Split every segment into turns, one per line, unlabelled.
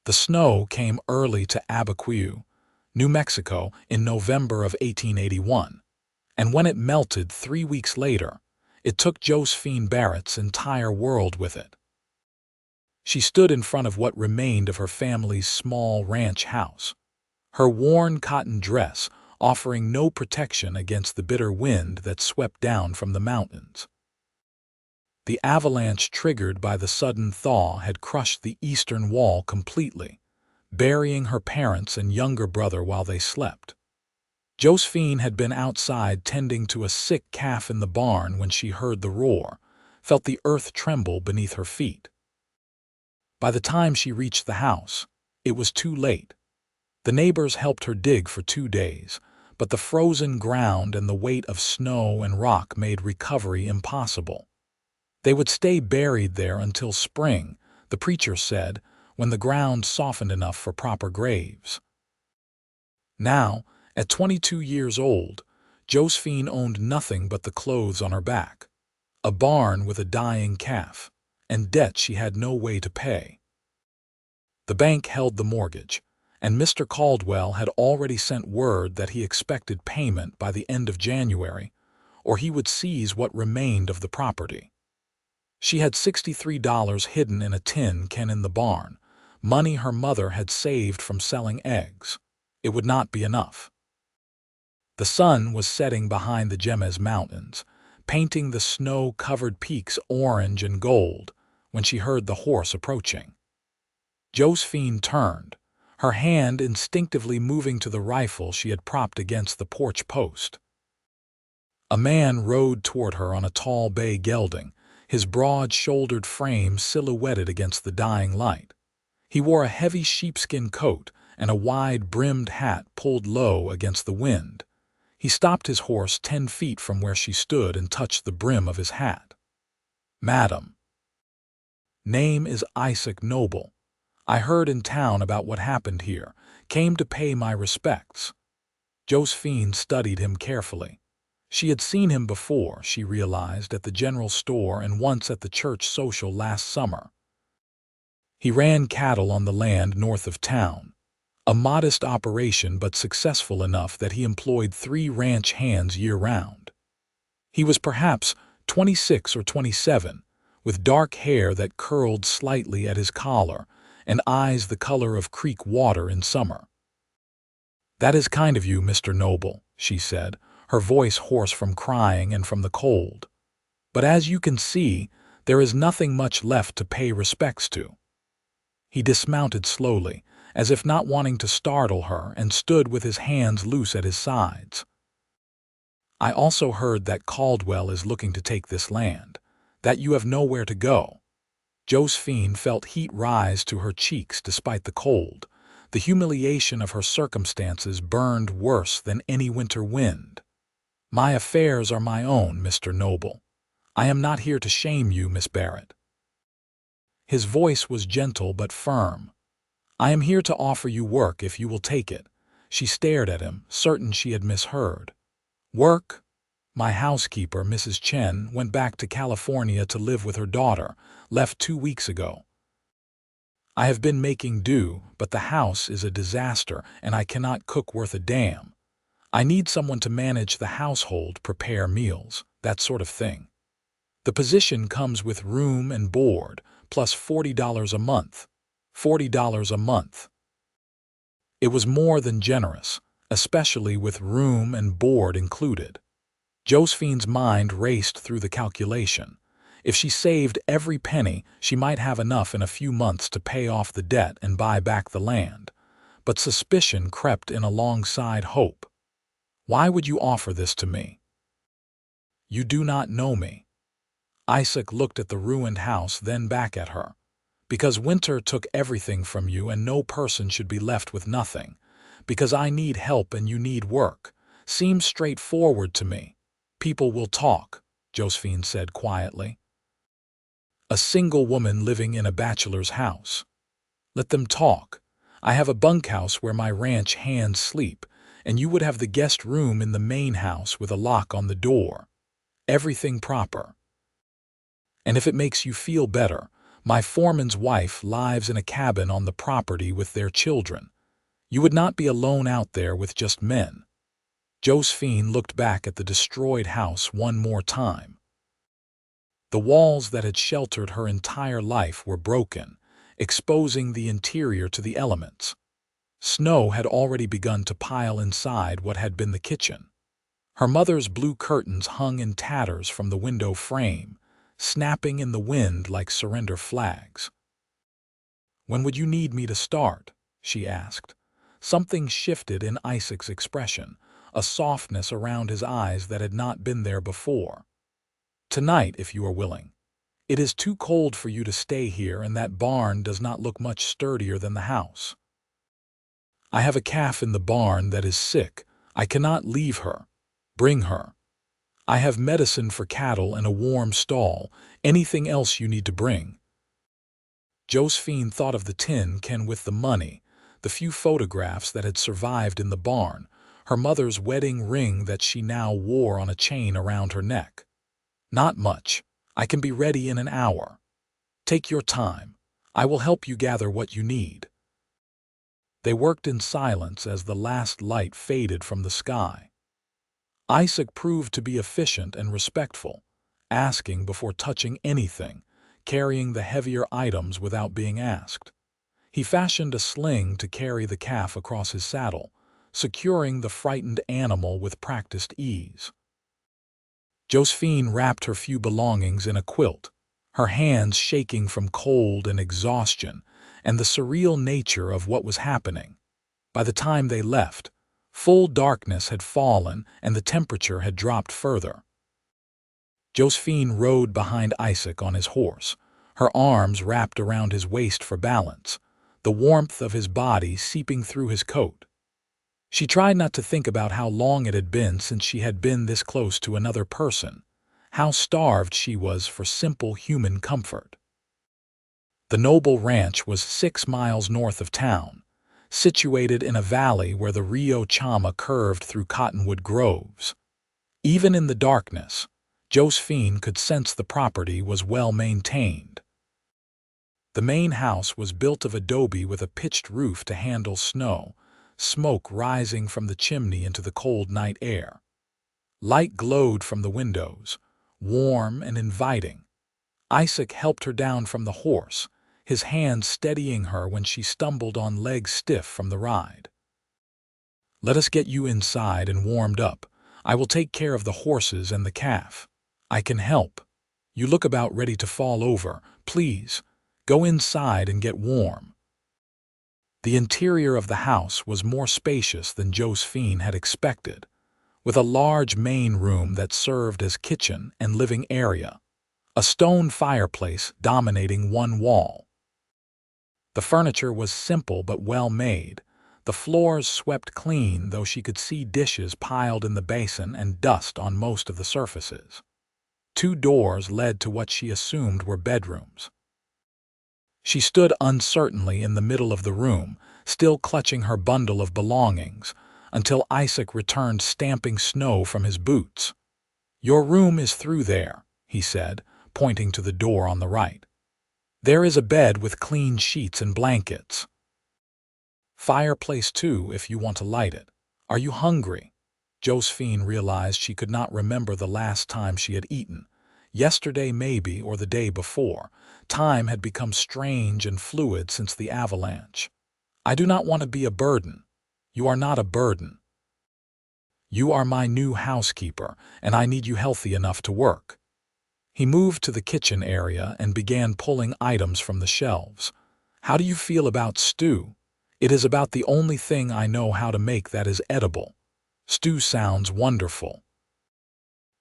The snow came early to Abiquiu, New Mexico, in November of 1881, and when it melted 3 weeks later, it took Josephine Barrett's entire world with it. She stood in front of what remained of her family's small ranch house, her worn cotton dress offering no protection against the bitter wind that swept down from the mountains. The avalanche triggered by the sudden thaw had crushed the eastern wall completely, burying her parents and younger brother while they slept. Josephine had been outside tending to a sick calf in the barn when she heard the roar, felt the earth tremble beneath her feet. By the time she reached the house, it was too late. The neighbors helped her dig for 2 days, but the frozen ground and the weight of snow and rock made recovery impossible. They would stay buried there until spring, the preacher said, when the ground softened enough for proper graves. Now, at 22 years old, Josephine owned nothing but the clothes on her back, a barn with a dying calf, and debt she had no way to pay. The bank held the mortgage, and Mr. Caldwell had already sent word that he expected payment by the end of January, or he would seize what remained of the property. She had $63 hidden in a tin can in the barn, money her mother had saved from selling eggs. It would not be enough. The sun was setting behind the Jemez Mountains, painting the snow-covered peaks orange and gold, when she heard the horse approaching. Josephine turned, her hand instinctively moving to the rifle she had propped against the porch post. A man rode toward her on a tall bay gelding, his broad-shouldered frame silhouetted against the dying light. He wore a heavy sheepskin coat and a wide-brimmed hat pulled low against the wind. He stopped his horse 10 feet from where she stood and touched the brim of his hat. "Madam." "Name is Isaac Noble. I heard in town about what happened here, came to pay my respects." Josephine studied him carefully. She had seen him before, she realized, at the general store and once at the church social last summer. He ran cattle on the land north of town, a modest operation but successful enough that he employed 3 ranch hands year-round. He was perhaps 26 or 27, with dark hair that curled slightly at his collar and eyes the color of creek water in summer. "That is kind of you, Mr. Noble," she said, her voice hoarse from crying and from the cold. "But as you can see, there is nothing much left to pay respects to." He dismounted slowly, as if not wanting to startle her, and stood with his hands loose at his sides. "I also heard that Caldwell is looking to take this land, that you have nowhere to go." Josephine felt heat rise to her cheeks despite the cold. The humiliation of her circumstances burned worse than any winter wind. "My affairs are my own, Mr. Noble. I am not here to shame you, Miss Barrett." His voice was gentle but firm. "I am here to offer you work if you will take it." She stared at him, certain she had misheard. "Work? My housekeeper, Mrs. Chen, went back to California to live with her daughter, left 2 weeks ago. I have been making do, but the house is a disaster and I cannot cook worth a damn. I need someone to manage the household, prepare meals, that sort of thing. The position comes with room and board, plus $40 a month. $40 a month. It was more than generous, especially with room and board included. Josephine's mind raced through the calculation. If she saved every penny, she might have enough in a few months to pay off the debt and buy back the land. But suspicion crept in alongside hope. "Why would you offer this to me? You do not know me." Isaac looked at the ruined house, then back at her. "Because winter took everything from you and no person should be left with nothing. Because I need help and you need work. Seems straightforward to me. People will talk," Josephine said quietly. "A single woman living in a bachelor's house. Let them talk. I have a bunkhouse where my ranch hands sleep, and you would have the guest room in the main house with a lock on the door. Everything proper. And if it makes you feel better, My foreman's wife lives in a cabin on the property with their children. You would not be alone out there with just men." Josephine looked back at the destroyed house one more time. The walls that had sheltered her entire life were broken, exposing the interior to the elements. Snow had already begun to pile inside what had been the kitchen. Her mother's blue curtains hung in tatters from the window frame, snapping in the wind like surrender flags. "When would you need me to start?" she asked. Something shifted in Isaac's expression, a softness around his eyes that had not been there before. "Tonight, if you are willing. It is too cold for you to stay here, and that barn does not look much sturdier than the house. I have a calf in the barn that is sick. I cannot leave her. Bring her. I have medicine for cattle and a warm stall. Anything else you need to bring." Josephine thought of the tin can with the money, the few photographs that had survived in the barn, her mother's wedding ring that she now wore on a chain around her neck. "Not much. I can be ready in an hour. Take your time. I will help you gather what you need." They worked in silence as the last light faded from the sky. Isaac proved to be efficient and respectful, asking before touching anything, carrying the heavier items without being asked. He fashioned a sling to carry the calf across his saddle, securing the frightened animal with practiced ease. Josephine wrapped her few belongings in a quilt, her hands shaking from cold and exhaustion and the surreal nature of what was happening. By the time they left, full darkness had fallen and the temperature had dropped further. Josephine rode behind Isaac on his horse, her arms wrapped around his waist for balance, the warmth of his body seeping through his coat. She tried not to think about how long it had been since she had been this close to another person, how starved she was for simple human comfort. The Noble Ranch was 6 miles north of town, situated in a valley where the Rio Chama curved through cottonwood groves. Even in the darkness, Josephine could sense the property was well maintained. The main house was built of adobe with a pitched roof to handle snow, smoke rising from the chimney into the cold night air. Light glowed from the windows, warm and inviting. Isaac helped her down from the horse, his hand steadying her when she stumbled on legs stiff from the ride. "Let us get you inside and warmed up. I will take care of the horses and the calf. I can help. You look about ready to fall over. Please, go inside and get warm." The interior of the house was more spacious than Josephine had expected, with a large main room that served as kitchen and living area, a stone fireplace dominating one wall. The furniture was simple but well made, the floors swept clean, though she could see dishes piled in the basin and dust on most of the surfaces. 2 doors led to what she assumed were bedrooms. She stood uncertainly in the middle of the room, still clutching her bundle of belongings, until Isaac returned stamping snow from his boots. "Your room is through there," he said, pointing to the door on the right. "There is a bed with clean sheets and blankets. Fireplace too, if you want to light it. Are you hungry?" Josephine realized she could not remember the last time she had eaten. Yesterday maybe, or the day before. Time had become strange and fluid since the avalanche. "I do not want to be a burden." "You are not a burden. You are my new housekeeper, and I need you healthy enough to work." He moved to the kitchen area and began pulling items from the shelves. "How do you feel about stew? It is about the only thing I know how to make that is edible. Stew sounds wonderful."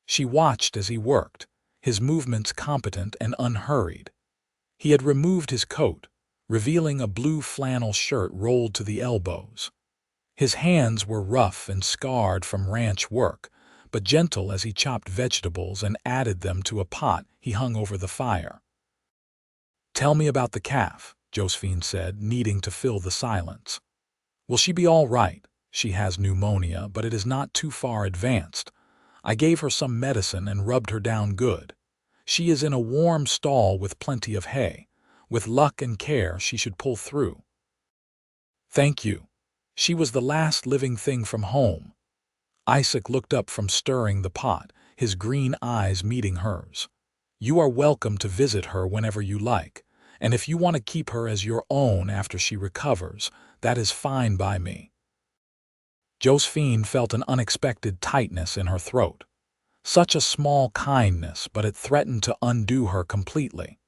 She watched as he worked, his movements competent and unhurried. He had removed his coat, revealing a blue flannel shirt rolled to the elbows. His hands were rough and scarred from ranch work, but gentle as he chopped vegetables and added them to a pot he hung over the fire. "Tell me about the calf," Josephine said, needing to fill the silence. "Will she be all right? She has pneumonia, but it is not too far advanced. I gave her some medicine and rubbed her down good. She is in a warm stall with plenty of hay. With luck and care, she should pull through. Thank you. She was the last living thing from home. Isaac looked up from stirring the pot, his green eyes meeting hers. You are welcome to visit her whenever you like, and if you want to keep her as your own after she recovers, that is fine by me. Josephine felt an unexpected tightness in her throat. Such a small kindness, but it threatened to undo her completely.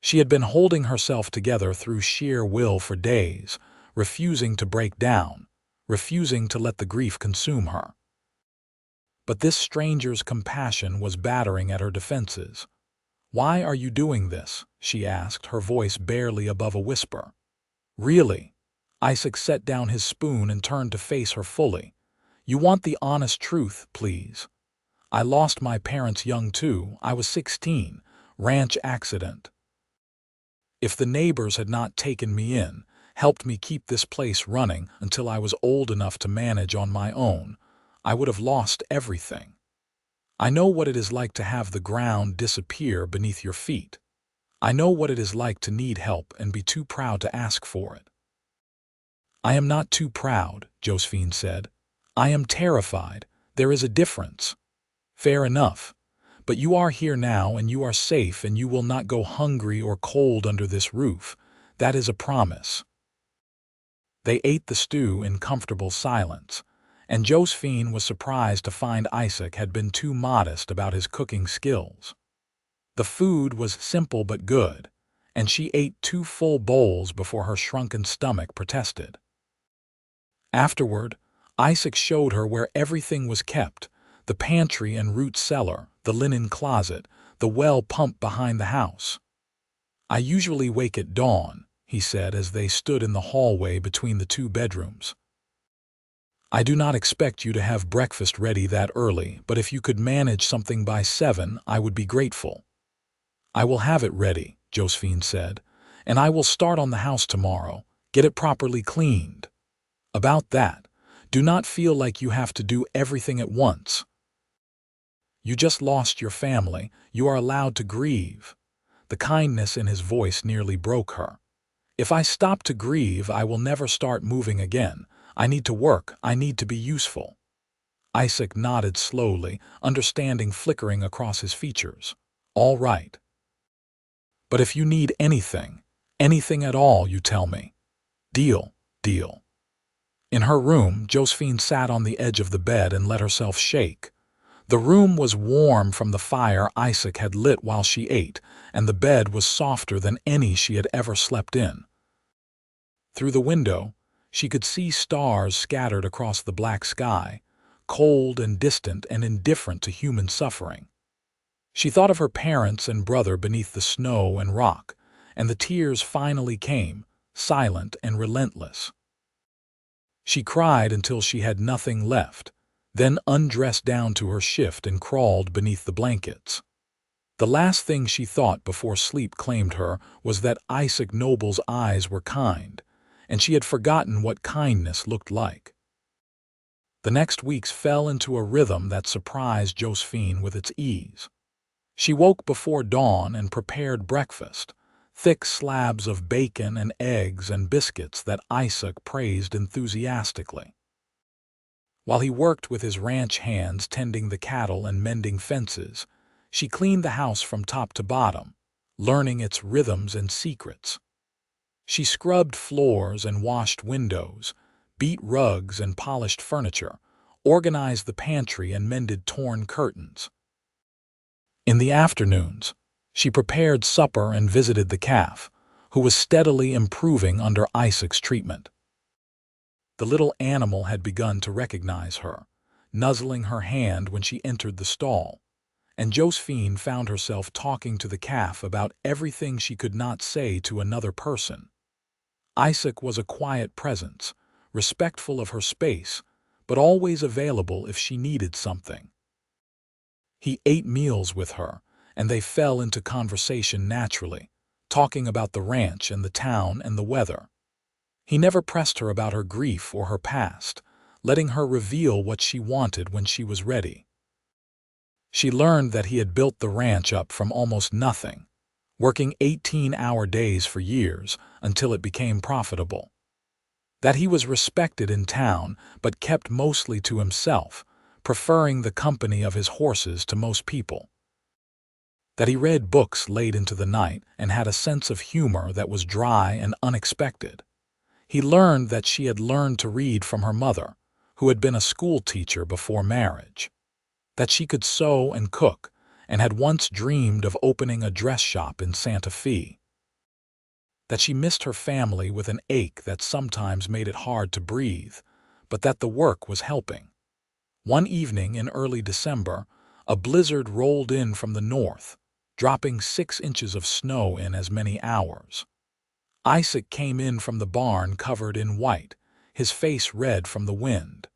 She had been holding herself together through sheer will for days, refusing to break down, refusing to let the grief consume her. But this stranger's compassion was battering at her defenses. Why are you doing this? She asked, her voice barely above a whisper. Really? Isaac set down his spoon and turned to face her fully. You want the honest truth, please. I lost my parents young too. I was 16. Ranch accident. If the neighbors had not taken me in, helped me keep this place running until I was old enough to manage on my own, I would have lost everything. I know what it is like to have the ground disappear beneath your feet. I know what it is like to need help and be too proud to ask for it. I am not too proud, Josephine said. I am terrified. There is a difference. Fair enough. But you are here now and you are safe and you will not go hungry or cold under this roof. That is a promise. They ate the stew in comfortable silence, and Josephine was surprised to find Isaac had been too modest about his cooking skills. The food was simple but good, and she ate 2 full bowls before her shrunken stomach protested. Afterward, Isaac showed her where everything was kept: the pantry and root cellar, the linen closet, the well pump behind the house. I usually wake at dawn, he said as they stood in the hallway between the 2 bedrooms. I do not expect you to have breakfast ready that early, but if you could manage something by 7, I would be grateful. I will have it ready, Josephine said, and I will start on the house tomorrow, get it properly cleaned. About that, do not feel like you have to do everything at once. You just lost your family, you are allowed to grieve. The kindness in his voice nearly broke her. If I stop to grieve, I will never start moving again. I need to work, I need to be useful. Isaac nodded slowly, understanding flickering across his features. All right. But if you need anything, anything at all, you tell me. Deal, deal. In her room, Josephine sat on the edge of the bed and let herself shake. The room was warm from the fire Isaac had lit while she ate, and the bed was softer than any she had ever slept in. Through the window, she could see stars scattered across the black sky, cold and distant and indifferent to human suffering. She thought of her parents and brother beneath the snow and rock, and the tears finally came, silent and relentless. She cried until she had nothing left, then undressed down to her shift and crawled beneath the blankets. The last thing she thought before sleep claimed her was that Isaac Noble's eyes were kind, and she had forgotten what kindness looked like. The next weeks fell into a rhythm that surprised Josephine with its ease. She woke before dawn and prepared breakfast, thick slabs of bacon and eggs and biscuits that Isaac praised enthusiastically. While he worked with his ranch hands tending the cattle and mending fences, she cleaned the house from top to bottom, learning its rhythms and secrets. She scrubbed floors and washed windows, beat rugs and polished furniture, organized the pantry and mended torn curtains. In the afternoons, she prepared supper and visited the calf, who was steadily improving under Isaac's treatment. The little animal had begun to recognize her, nuzzling her hand when she entered the stall, and Josephine found herself talking to the calf about everything she could not say to another person. Isaac was a quiet presence, respectful of her space, but always available if she needed something. He ate meals with her, and they fell into conversation naturally, talking about the ranch and the town and the weather. He never pressed her about her grief or her past, letting her reveal what she wanted when she was ready. She learned that he had built the ranch up from almost nothing, working 18-hour days for years until it became profitable. That he was respected in town but kept mostly to himself, preferring the company of his horses to most people. That he read books late into the night and had a sense of humor that was dry and unexpected. He learned that she had learned to read from her mother, who had been a school teacher before marriage. That she could sew and cook, and had once dreamed of opening a dress shop in Santa Fe. That she missed her family with an ache that sometimes made it hard to breathe, but that the work was helping. One evening in early December, a blizzard rolled in from the north, dropping 6 inches of snow in as many hours. Isaac came in from the barn covered in white, his face red from the wind.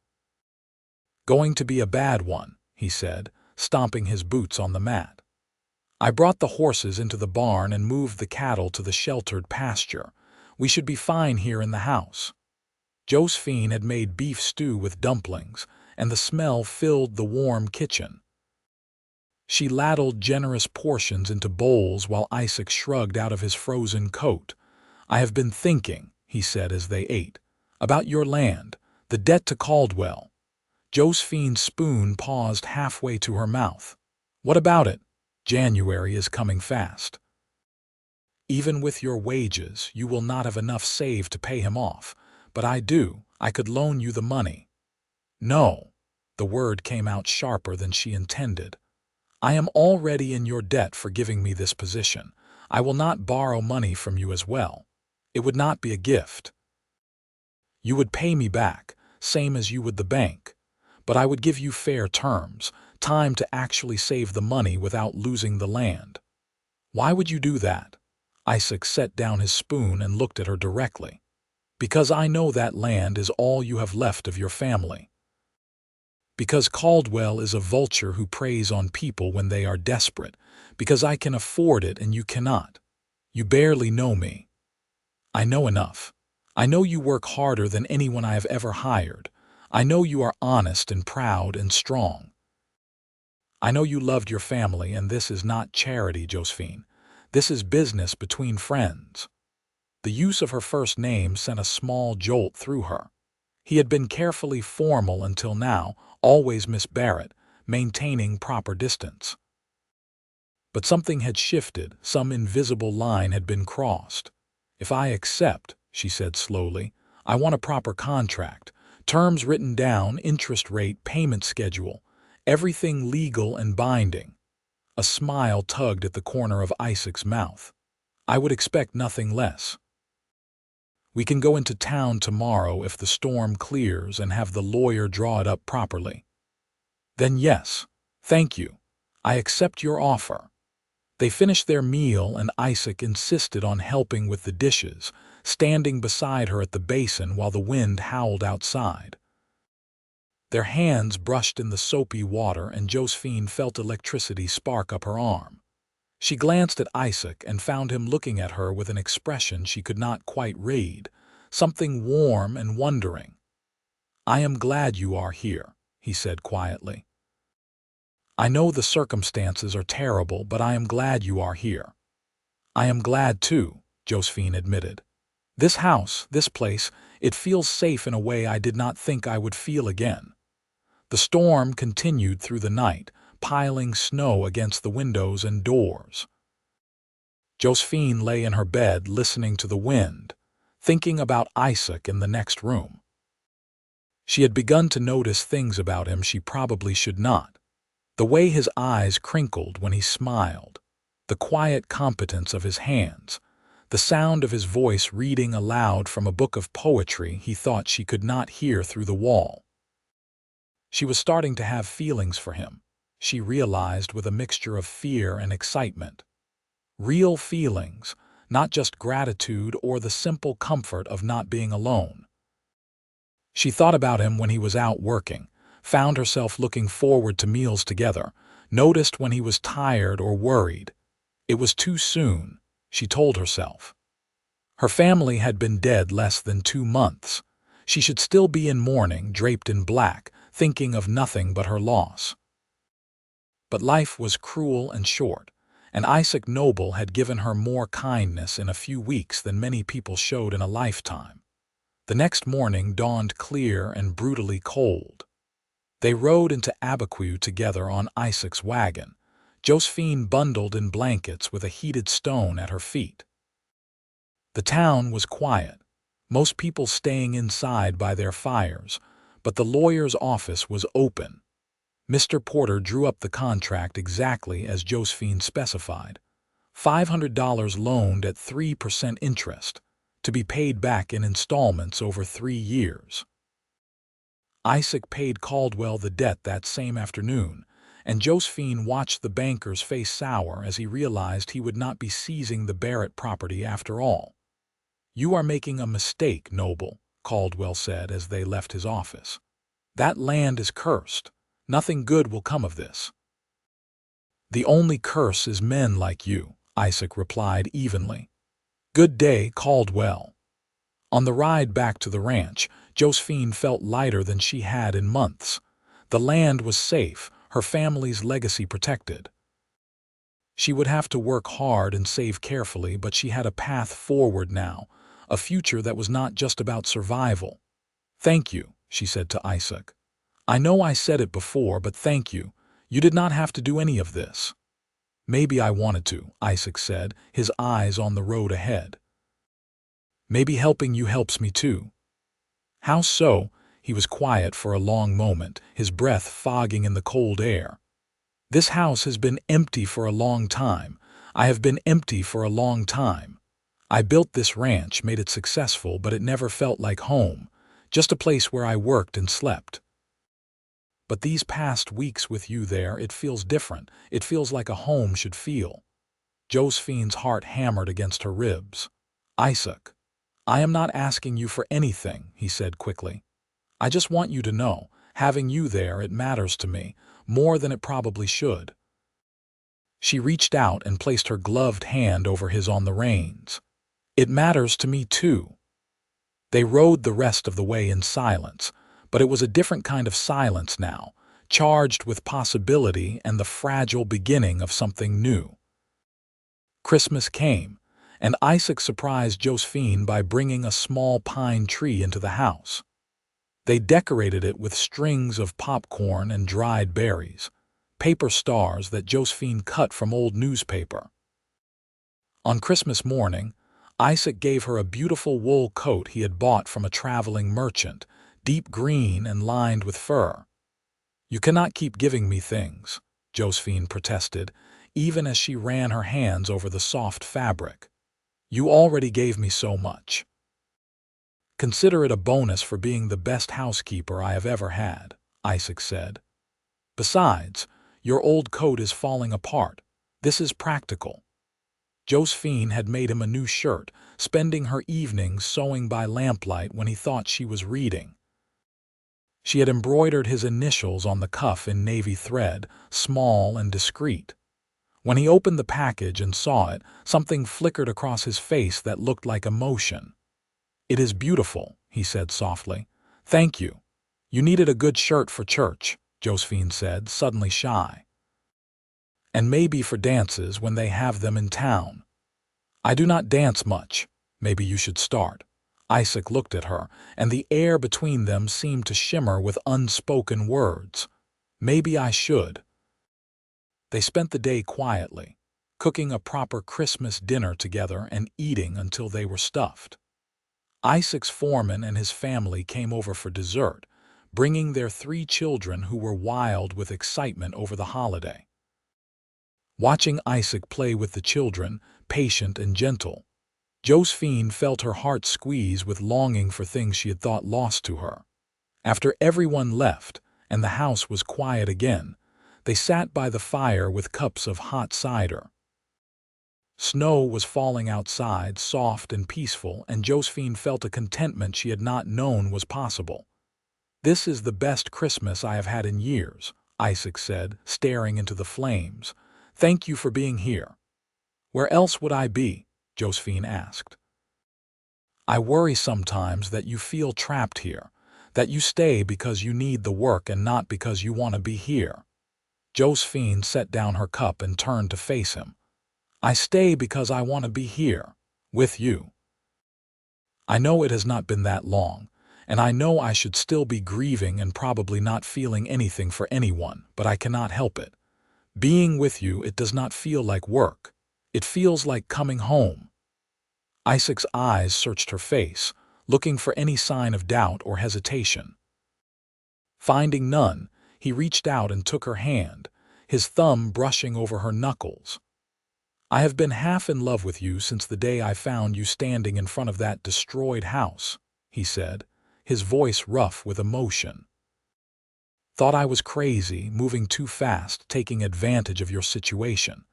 "Going to be a bad one," he said, stomping his boots on the mat. "I brought the horses into the barn and moved the cattle to the sheltered pasture. We should be fine here in the house." Josephine had made beef stew with dumplings, and the smell filled the warm kitchen. She ladled generous portions into bowls while Isaac shrugged out of his frozen coat. "I have been thinking," he said as they ate, "about your land, the debt to Caldwell." Josephine's spoon paused halfway to her mouth. "What about it? January is coming fast. Even with your wages, you will not have enough saved to pay him off, but I do. I could loan you the money." "No." The word came out sharper than she intended. "I am already in your debt for giving me this position. I will not borrow money from you as well. It would not be a gift. You would pay me back, same as you would the bank. But I would give you fair terms, time to actually save the money without losing the land." "Why would you do that?" Isaac set down his spoon and looked at her directly. "Because I know that land is all you have left of your family. Because Caldwell is a vulture who preys on people when they are desperate. Because I can afford it and you cannot. You barely know me." "I know enough. I know you work harder than anyone I have ever hired. I know you are honest and proud and strong. I know you loved your family, and this is not charity, Josephine. This is business between friends." The use of her first name sent a small jolt through her. He had been carefully formal until now, always Miss Barrett, maintaining proper distance. But something had shifted, some invisible line had been crossed. "If I accept," she said slowly, "I want a proper contract, terms written down, interest rate, payment schedule, everything legal and binding." A smile tugged at the corner of Isaac's mouth. "I would expect nothing less. We can go into town tomorrow if the storm clears and have the lawyer draw it up properly." "Then yes, thank you. I accept your offer." They finished their meal and Isaac insisted on helping with the dishes, standing beside her at the basin while the wind howled outside. Their hands brushed in the soapy water and Josephine felt electricity spark up her arm. She glanced at Isaac and found him looking at her with an expression she could not quite read, something warm and wondering. "I am glad you are here," he said quietly. "I know the circumstances are terrible, but I am glad you are here." "I am glad too," Josephine admitted. "This house, this place, it feels safe in a way I did not think I would feel again." The storm continued through the night, piling snow against the windows and doors. Josephine lay in her bed listening to the wind, thinking about Isaac in the next room. She had begun to notice things about him she probably should not. The way his eyes crinkled when he smiled, the quiet competence of his hands, the sound of his voice reading aloud from a book of poetry he thought she could not hear through the wall. She was starting to have feelings for him, she realized, with a mixture of fear and excitement. Real feelings, not just gratitude or the simple comfort of not being alone. She thought about him when he was out working, found herself looking forward to meals together, noticed when he was tired or worried. It was too soon, she told herself. Her family had been dead less than 2 months. She should still be in mourning, draped in black, thinking of nothing but her loss. But life was cruel and short, and Isaac Noble had given her more kindness in a few weeks than many people showed in a lifetime. The next morning dawned clear and brutally cold. They rode into Abiquiu together on Isaac's wagon, Josephine bundled in blankets with a heated stone at her feet. The town was quiet, most people staying inside by their fires, but the lawyer's office was open. Mr. Porter drew up the contract exactly as Josephine specified. $500 loaned at 3% interest, to be paid back in installments over 3 years. Isaac paid Caldwell the debt that same afternoon, and Josephine watched the banker's face sour as he realized he would not be seizing the Barrett property after all. "You are making a mistake, Noble," Caldwell said as they left his office. "That land is cursed. Nothing good will come of this." "The only curse is men like you," Isaac replied evenly. "Good day, Caldwell." On the ride back to the ranch, Josephine felt lighter than she had in months. The land was safe, her family's legacy protected. She would have to work hard and save carefully, but she had a path forward now, a future that was not just about survival. "Thank you," she said to Isaac. "I know I said it before, but thank you. You did not have to do any of this." "Maybe I wanted to," Isaac said, his eyes on the road ahead. "Maybe helping you helps me too." "How so?" He was quiet for a long moment, his breath fogging in the cold air. "This house has been empty for a long time. I have been empty for a long time. I built this ranch, made it successful, but it never felt like home, just a place where I worked and slept. But these past weeks with you there, it feels different. It feels like a home should feel." Josephine's heart hammered against her ribs. "Isaac, I am not asking you for anything," he said quickly. "I just want you to know, having you there, it matters to me, more than it probably should." She reached out and placed her gloved hand over his on the reins. "It matters to me too." They rode the rest of the way in silence, but it was a different kind of silence now, charged with possibility and the fragile beginning of something new. Christmas came, and Isaac surprised Josephine by bringing a small pine tree into the house. They decorated it with strings of popcorn and dried berries, paper stars that Josephine cut from old newspaper. On Christmas morning, Isaac gave her a beautiful wool coat he had bought from a traveling merchant, deep green and lined with fur. "You cannot keep giving me things," Josephine protested, even as she ran her hands over the soft fabric. "You already gave me so much." "Consider it a bonus for being the best housekeeper I have ever had," Isaac said. "Besides, your old coat is falling apart. This is practical." Josephine had made him a new shirt, spending her evenings sewing by lamplight when he thought she was reading. She had embroidered his initials on the cuff in navy thread, small and discreet. When he opened the package and saw it, something flickered across his face that looked like emotion. "It is beautiful," he said softly. "Thank you. You needed a good shirt for church," Josephine said, suddenly shy. "And maybe for dances when they have them in town." "I do not dance much. Maybe you should start." Isaac looked at her, and the air between them seemed to shimmer with unspoken words. "Maybe I should." They spent the day quietly, cooking a proper Christmas dinner together and eating until they were stuffed. Isaac's foreman and his family came over for dessert, bringing their 3 children who were wild with excitement over the holiday. Watching Isaac play with the children, patient and gentle, Josephine felt her heart squeeze with longing for things she had thought lost to her. After everyone left and the house was quiet again, they sat by the fire with cups of hot cider. Snow was falling outside, soft and peaceful, and Josephine felt a contentment she had not known was possible. "This is the best Christmas I have had in years," Isaac said, staring into the flames. "Thank you for being here." "Where else would I be?" Josephine asked. "I worry sometimes that you feel trapped here, that you stay because you need the work and not because you want to be here." Josephine set down her cup and turned to face him. I stay because I want to be here, with you. I know it has not been that long, and I know I should still be grieving and probably not feeling anything for anyone, but I cannot help it. Being with you, it does not feel like work. It feels like coming home. Isaac's eyes searched her face, looking for any sign of doubt or hesitation. Finding none, he reached out and took her hand, his thumb brushing over her knuckles. I have been half in love with you since the day I found you standing in front of that destroyed house, he said, his voice rough with emotion. Thought I was crazy, moving too fast, taking advantage of your situation.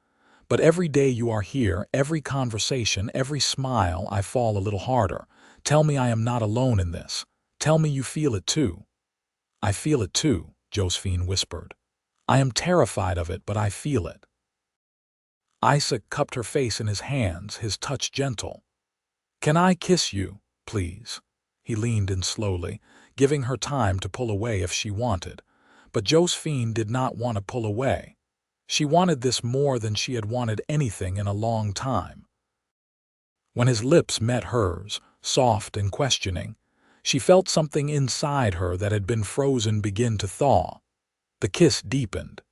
But every day you are here, every conversation, every smile, I fall a little harder. Tell me I am not alone in this. Tell me you feel it too. I feel it too, Josephine whispered. I am terrified of it, but I feel it. Isaac cupped her face in his hands, his touch gentle. Can I kiss you, please? He leaned in slowly, giving her time to pull away if she wanted. But Josephine did not want to pull away. She wanted this more than she had wanted anything in a long time. When his lips met hers, soft and questioning, she felt something inside her that had been frozen begin to thaw. The kiss deepened,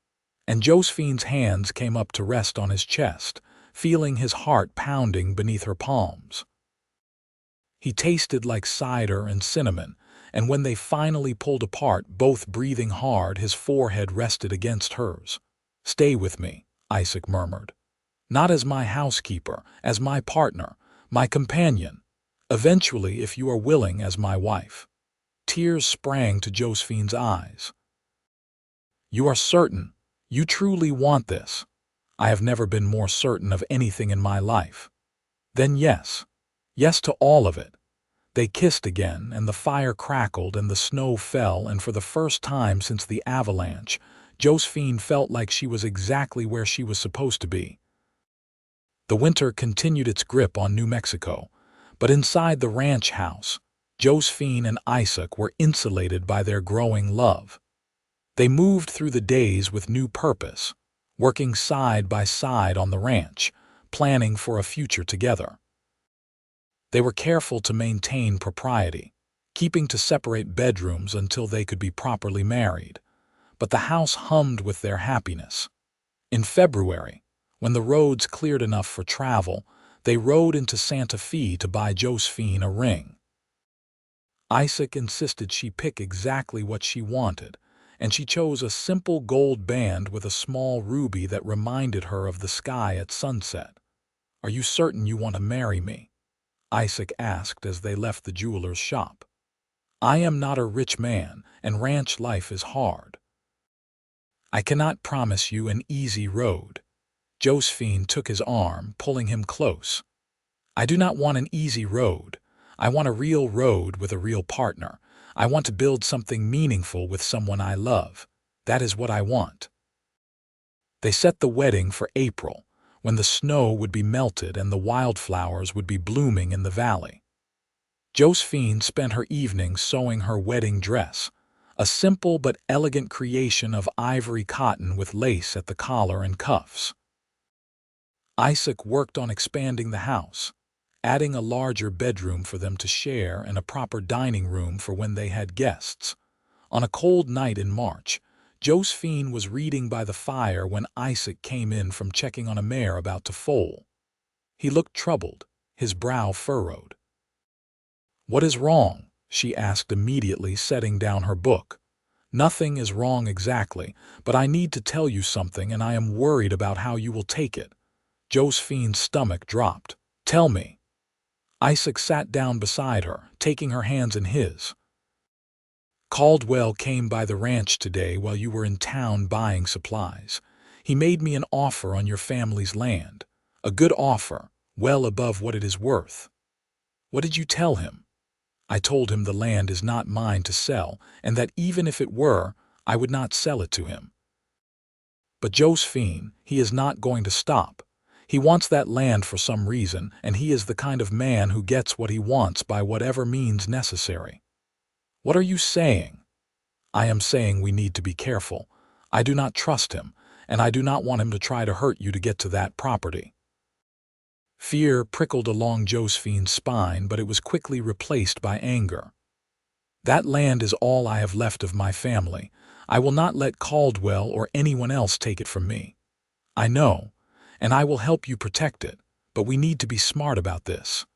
and Josephine's hands came up to rest on his chest, feeling his heart pounding beneath her palms. He tasted like cider and cinnamon, and when they finally pulled apart, both breathing hard, his forehead rested against hers. Stay with me, Isaac murmured. Not as my housekeeper, as my partner, my companion. Eventually, if you are willing, as my wife. Tears sprang to Josephine's eyes. You are certain? You truly want this? I have never been more certain of anything in my life. Then yes. Yes to all of it. They kissed again, and the fire crackled and the snow fell, and for the first time since the avalanche, Josephine felt like she was exactly where she was supposed to be. The winter continued its grip on New Mexico, but inside the ranch house, Josephine and Isaac were insulated by their growing love. They moved through the days with new purpose, working side by side on the ranch, planning for a future together. They were careful to maintain propriety, keeping to separate bedrooms until they could be properly married, but the house hummed with their happiness. In February, when the roads cleared enough for travel, they rode into Santa Fe to buy Josephine a ring. Isaac insisted she pick exactly what she wanted, and she chose a simple gold band with a small ruby that reminded her of the sky at sunset. Are you certain you want to marry me? Isaac asked as they left the jeweler's shop. I am not a rich man, and ranch life is hard. I cannot promise you an easy road. Josephine took his arm, pulling him close. I do not want an easy road. I want a real road with a real partner. I want to build something meaningful with someone I love. That is what I want. They set the wedding for April, when the snow would be melted and the wildflowers would be blooming in the valley. Josephine spent her evenings sewing her wedding dress, a simple but elegant creation of ivory cotton with lace at the collar and cuffs. Isaac worked on expanding the house, adding a larger bedroom for them to share and a proper dining room for when they had guests. On a cold night in March, Josephine was reading by the fire when Isaac came in from checking on a mare about to foal. He looked troubled, his brow furrowed. What is wrong? She asked immediately, setting down her book. Nothing is wrong exactly, but I need to tell you something and I am worried about how you will take it. Josephine's stomach dropped. Tell me. Isaac sat down beside her, taking her hands in his. Caldwell came by the ranch today while you were in town buying supplies. He made me an offer on your family's land. A good offer, well above what it is worth. What did you tell him? I told him the land is not mine to sell, and that even if it were, I would not sell it to him. But Josephine, he is not going to stop. He wants that land for some reason, and he is the kind of man who gets what he wants by whatever means necessary. What are you saying? I am saying we need to be careful. I do not trust him, and I do not want him to try to hurt you to get to that property. Fear prickled along Josephine's spine, but it was quickly replaced by anger. That land is all I have left of my family. I will not let Caldwell or anyone else take it from me. I know, and I will help you protect it, but we need to be smart about this.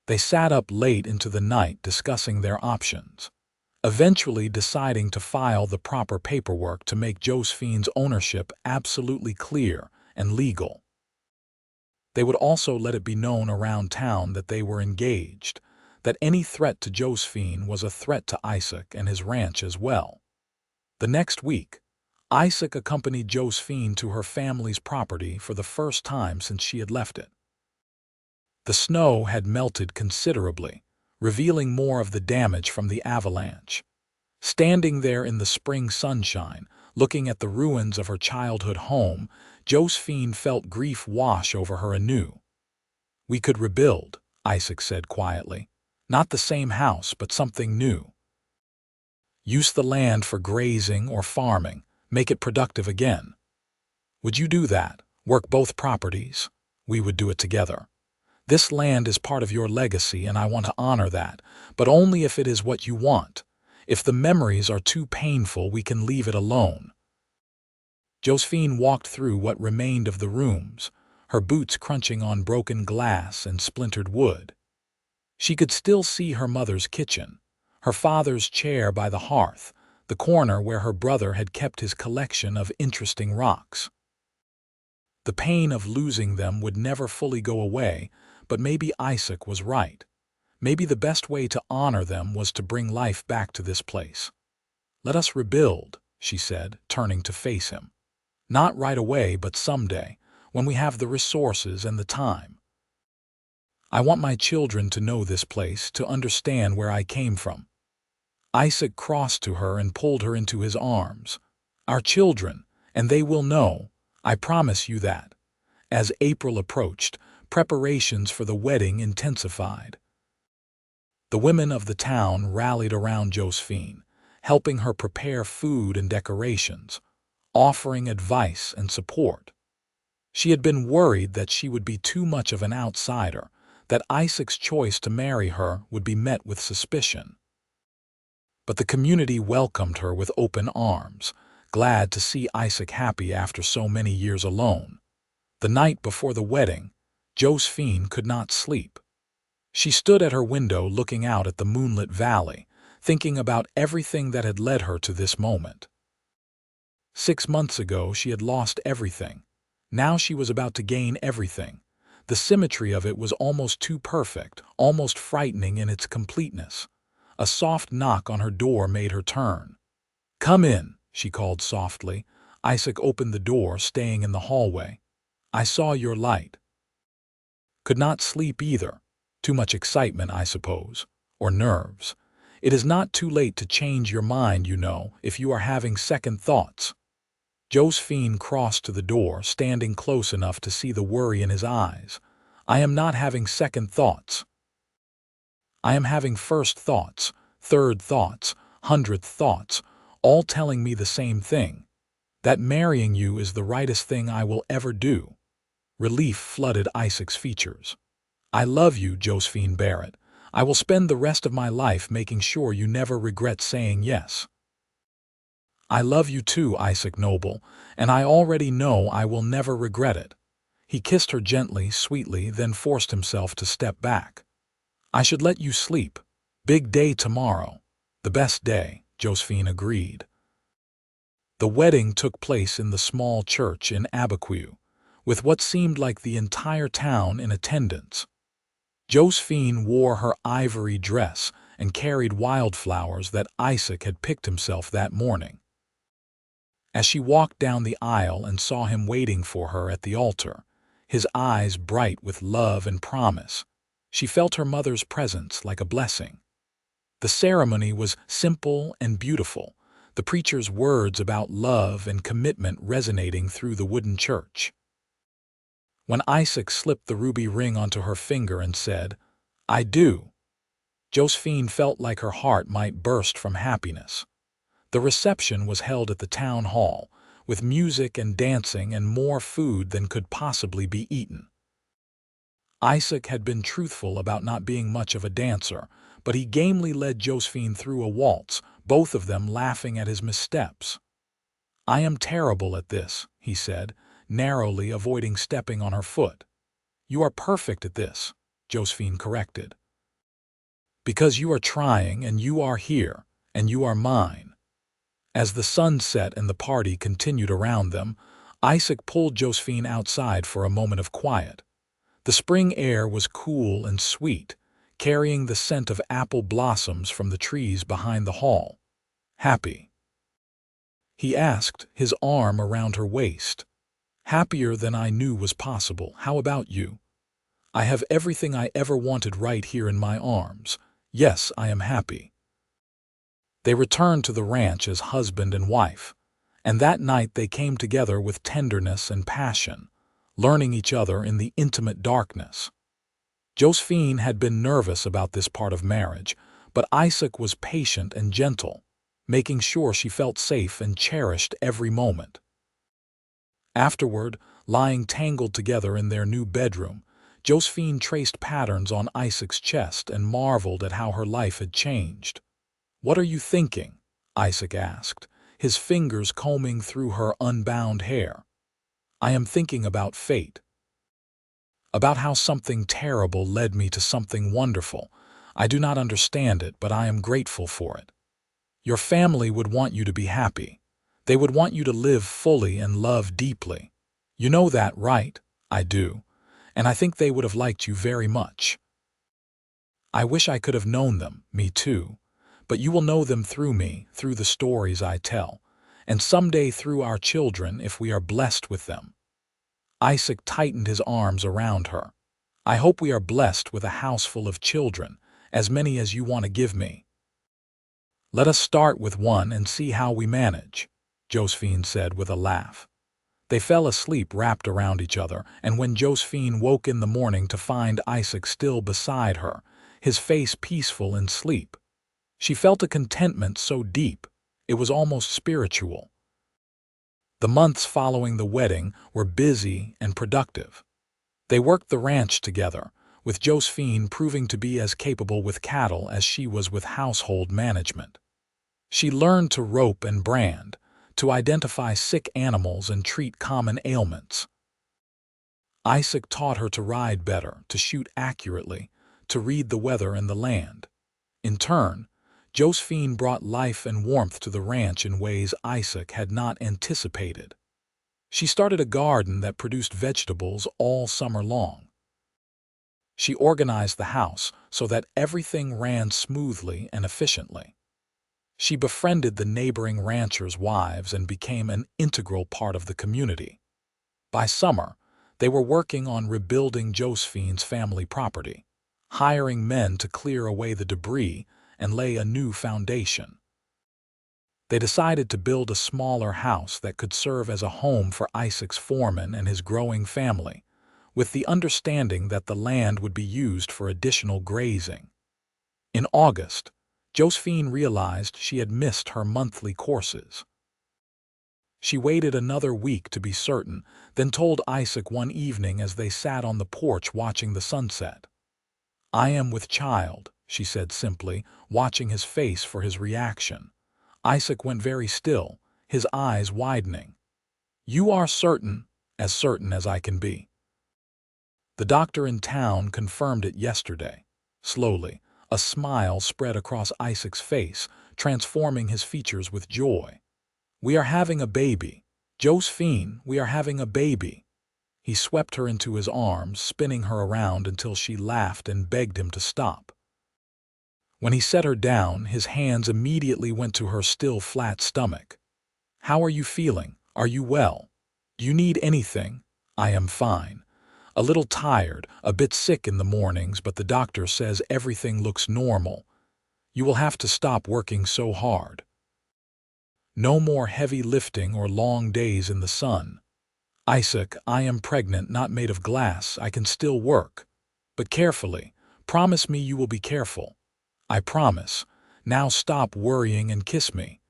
They sat up late into the night discussing their options, eventually deciding to file the proper paperwork to make Josephine's ownership absolutely clear and legal. They would also let it be known around town that they were engaged, that any threat to Josephine was a threat to Isaac and his ranch as well. The next week, Isaac accompanied Josephine to her family's property for the first time since she had left it. The snow had melted considerably, revealing more of the damage from the avalanche. Standing there in the spring sunshine, looking at the ruins of her childhood home, Josephine felt grief wash over her anew. "We could rebuild," Isaac said quietly. "Not the same house, but something new. Use the land for grazing or farming, make it productive again. Would you do that? Work both properties? We would do it together. This land is part of your legacy and I want to honor that, but only if it is what you want. If the memories are too painful, we can leave it alone." Josephine walked through what remained of the rooms, her boots crunching on broken glass and splintered wood. She could still see her mother's kitchen, her father's chair by the hearth, the corner where her brother had kept his collection of interesting rocks. The pain of losing them would never fully go away, but maybe Isaac was right. Maybe the best way to honor them was to bring life back to this place. "Let us rebuild," she said, turning to face him. "Not right away, but someday, when we have the resources and the time. I want my children to know this place, to understand where I came from." Isaac crossed to her and pulled her into his arms. "Our children, and they will know. I promise you that." As April approached, preparations for the wedding intensified. The women of the town rallied around Josephine, helping her prepare food and decorations, offering advice and support. She had been worried that she would be too much of an outsider, that Isaac's choice to marry her would be met with suspicion. But the community welcomed her with open arms, glad to see Isaac happy after so many years alone. The night before the wedding, Josephine could not sleep. She stood at her window looking out at the moonlit valley, thinking about everything that had led her to this moment. 6 months ago she had lost everything. Now she was about to gain everything. The symmetry of it was almost too perfect, almost frightening in its completeness. A soft knock on her door made her turn. "Come in," she called softly. Isaac opened the door, staying in the hallway. "I saw your light." Could not sleep either. Too much excitement, I suppose. Or nerves. It is not too late to change your mind, you know, if you are having second thoughts. Josephine crossed to the door, standing close enough to see the worry in his eyes. "I am not having second thoughts. I am having first thoughts, third thoughts, 100th thoughts, all telling me the same thing. That marrying you is the rightest thing I will ever do." Relief flooded Isaac's features. "I love you, Josephine Barrett. I will spend the rest of my life making sure you never regret saying yes." "I love you too, Isaac Noble, and I already know I will never regret it." He kissed her gently, sweetly, then forced himself to step back. "I should let you sleep. Big day tomorrow." "The best day," Josephine agreed. The wedding took place in the small church in Abiquiu, with what seemed like the entire town in attendance. Josephine wore her ivory dress and carried wildflowers that Isaac had picked himself that morning. As she walked down the aisle and saw him waiting for her at the altar, his eyes bright with love and promise, she felt her mother's presence like a blessing. The ceremony was simple and beautiful, the preacher's words about love and commitment resonating through the wooden church. When Isaac slipped the ruby ring onto her finger and said, "I do," Josephine felt like her heart might burst from happiness. The reception was held at the town hall, with music and dancing and more food than could possibly be eaten. Isaac had been truthful about not being much of a dancer, but he gamely led Josephine through a waltz, both of them laughing at his missteps. "I am terrible at this," he said, narrowly avoiding stepping on her foot. "You are perfect at this," Josephine corrected. "Because you are trying, and you are here, and you are mine." As the sun set and the party continued around them, Isaac pulled Josephine outside for a moment of quiet. The spring air was cool and sweet, carrying the scent of apple blossoms from the trees behind the hall. "Happy?" he asked, his arm around her waist. "Happier than I knew was possible. How about you?" "I have everything I ever wanted right here in my arms. Yes, I am happy." They returned to the ranch as husband and wife, and that night they came together with tenderness and passion, learning each other in the intimate darkness. Josephine had been nervous about this part of marriage, but Isaac was patient and gentle, making sure she felt safe and cherished every moment. Afterward, lying tangled together in their new bedroom, Josephine traced patterns on Isaac's chest and marveled at how her life had changed. "What are you thinking?" Isaac asked, his fingers combing through her unbound hair. "I am thinking about fate. About how something terrible led me to something wonderful. I do not understand it, but I am grateful for it. Your family would want you to be happy. They would want you to live fully and love deeply. You know that, right?" "I do. And I think they would have liked you very much." "I wish I could have known them, me too. But you will know them through me, through the stories I tell, and someday through our children if we are blessed with them." Isaac tightened his arms around her. "I hope we are blessed with a house full of children, as many as you want to give me." "Let us start with one and see how we manage," Josephine said with a laugh. They fell asleep wrapped around each other, and when Josephine woke in the morning to find Isaac still beside her, his face peaceful in sleep, she felt a contentment so deep, it was almost spiritual. The months following the wedding were busy and productive. They worked the ranch together, with Josephine proving to be as capable with cattle as she was with household management. She learned to rope and brand, to identify sick animals and treat common ailments. Isaac taught her to ride better, to shoot accurately, to read the weather and the land. In turn, Josephine brought life and warmth to the ranch in ways Isaac had not anticipated. She started a garden that produced vegetables all summer long. She organized the house so that everything ran smoothly and efficiently. She befriended the neighboring ranchers' wives and became an integral part of the community. By summer, they were working on rebuilding Josephine's family property, hiring men to clear away the debris and lay a new foundation. They decided to build a smaller house that could serve as a home for Isaac's foreman and his growing family, with the understanding that the land would be used for additional grazing. In August, Josephine realized she had missed her monthly courses. She waited another week to be certain, then told Isaac one evening as they sat on the porch watching the sunset. "I am with child," she said simply, watching his face for his reaction. Isaac went very still, his eyes widening. "You are certain as I can be." "The doctor in town confirmed it yesterday." Slowly, a smile spread across Isaac's face, transforming his features with joy. "We are having a baby. Josephine, we are having a baby." He swept her into his arms, spinning her around until she laughed and begged him to stop. When he set her down, his hands immediately went to her still flat stomach. "How are you feeling? Are you well? Do you need anything?" "I am fine. A little tired, a bit sick in the mornings, but the doctor says everything looks normal. You will have to stop working so hard. No more heavy lifting or long days in the sun." "Isaac, I am pregnant, not made of glass. I can still work. But carefully. Promise me you will be careful." "I promise. Now stop worrying and kiss me."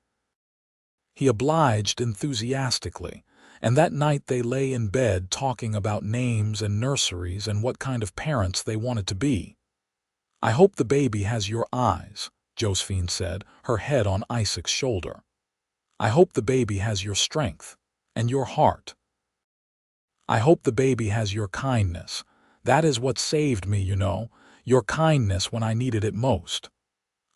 He obliged enthusiastically, and that night they lay in bed talking about names and nurseries and what kind of parents they wanted to be. "I hope the baby has your eyes," Josephine said, her head on Isaac's shoulder. "I hope the baby has your strength and your heart. I hope the baby has your kindness. That is what saved me, you know, your kindness when I needed it most."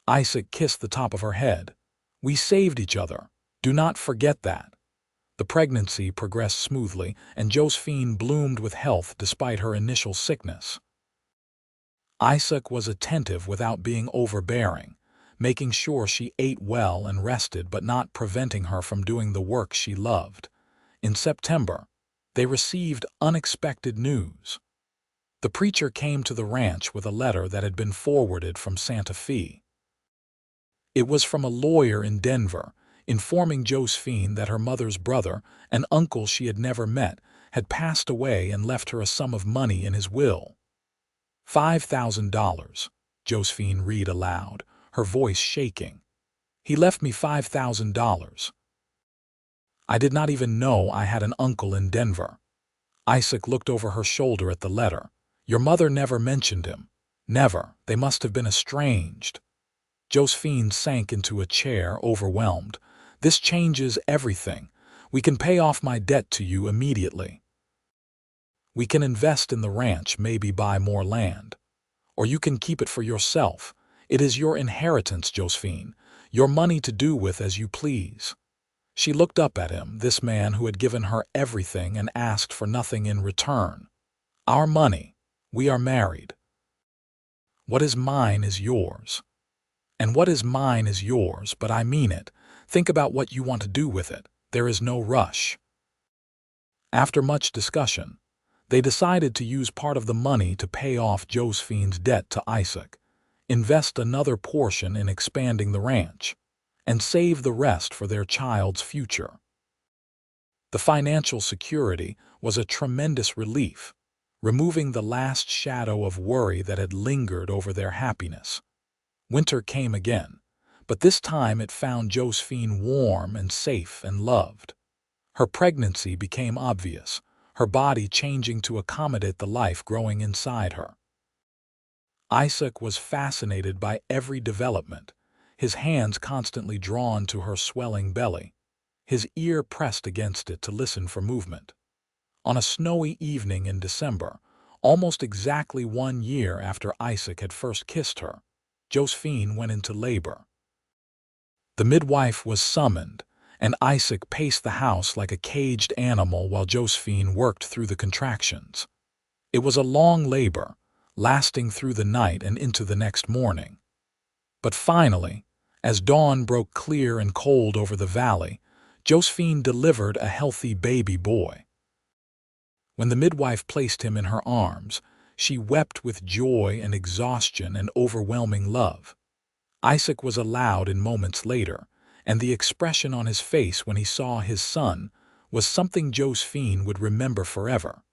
Isaac kissed the top of her head. "We saved each other. Do not forget that." The pregnancy progressed smoothly, and Josephine bloomed with health despite her initial sickness. Isaac was attentive without being overbearing, making sure she ate well and rested but not preventing her from doing the work she loved. In September, they received unexpected news. The preacher came to the ranch with a letter that had been forwarded from Santa Fe. It was from a lawyer in Denver, informing Josephine that her mother's brother, an uncle she had never met, had passed away and left her a sum of money in his will. $5,000, Josephine read aloud, her voice shaking. "He left me $5,000. I did not even know I had an uncle in Denver." Isaac looked over her shoulder at the letter. "Your mother never mentioned him. Never. They must have been estranged." Josephine sank into a chair, overwhelmed. "This changes everything. We can pay off my debt to you immediately. We can invest in the ranch, maybe buy more land. Or you can keep it for yourself. It is your inheritance, Josephine, your money to do with as you please." She looked up at him, this man who had given her everything and asked for nothing in return. "Our money. We are married. What is mine is yours. And what is mine is yours, but I mean it. Think about what you want to do with it. There is no rush." After much discussion, they decided to use part of the money to pay off Josephine's debt to Isaac, invest another portion in expanding the ranch, and save the rest for their child's future. The financial security was a tremendous relief, removing the last shadow of worry that had lingered over their happiness. Winter came again, but this time it found Josephine warm and safe and loved. Her pregnancy became obvious, her body changing to accommodate the life growing inside her. Isaac was fascinated by every development, his hands constantly drawn to her swelling belly, his ear pressed against it to listen for movement. On a snowy evening in December, almost exactly 1 year after Isaac had first kissed her, Josephine went into labor. The midwife was summoned, and Isaac paced the house like a caged animal while Josephine worked through the contractions. It was a long labor, lasting through the night and into the next morning. But finally, as dawn broke clear and cold over the valley, Josephine delivered a healthy baby boy. When the midwife placed him in her arms, she wept with joy and exhaustion and overwhelming love. Isaac was allowed in moments later, and the expression on his face when he saw his son was something Josephine would remember forever.